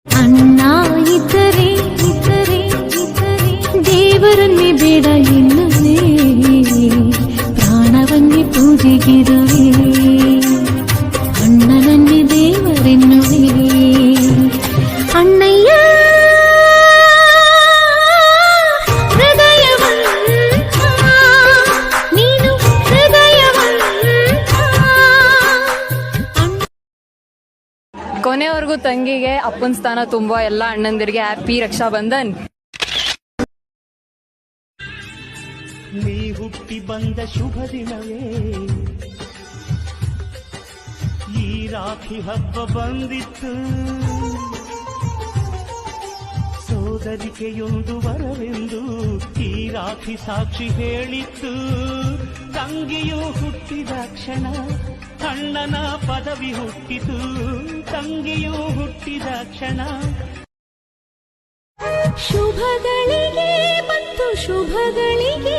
ಅಣ್ಣ ಇದ್ದರೆ ಇದ್ದರೆ ಇದ್ದರೆ ದೇವರನ್ನೇ ಬೇಡ ಎನ್ನುವೆ, ಪ್ರಾಣವನ್ನೇ ಪೂಜೆಗಿರುವೆ, ಅಣ್ಣನನ್ನೇ ದೇವರೆನ್ನುವೆ. ಅಣ್ಣಯ್ಯ ಕೊನೆವರೆಗೂ ತಂಗಿಗೆ ಅಪ್ಪನ ಸ್ಥಾನ ತುಂಬಾ ಎಲ್ಲ ಅಣ್ಣಂದಿರಿಗೆ ಹ್ಯಾಪಿ ರಕ್ಷಾ ಬಂಧನ್. ನೀ ಹುಟ್ಟಿ ಬಂದ ಶುಭ ದಿನವೇ ಈ ರಾಖಿ ಹಬ್ಬ ಬಂದಿತ್ತು, ಸೋದರಿಕೆಯೊಂದು ವರವೆಂದು ಈ ರಾಖಿ ಸಾಕ್ಷಿ ಹೇಳಿತ್ತು. ತಂಗಿಯು ಹುಟ್ಟಿದ ಕ್ಷಣ ಅಣ್ಣನ ಪದವಿ ಹುಟ್ಟಿತು, ತಂಗಿಯು ಹುಟ್ಟಿದ ಕ್ಷಣ. ಶುಭಗಳಿಗೆ ಮತ್ತು ಶುಭಗಳಿಗೆ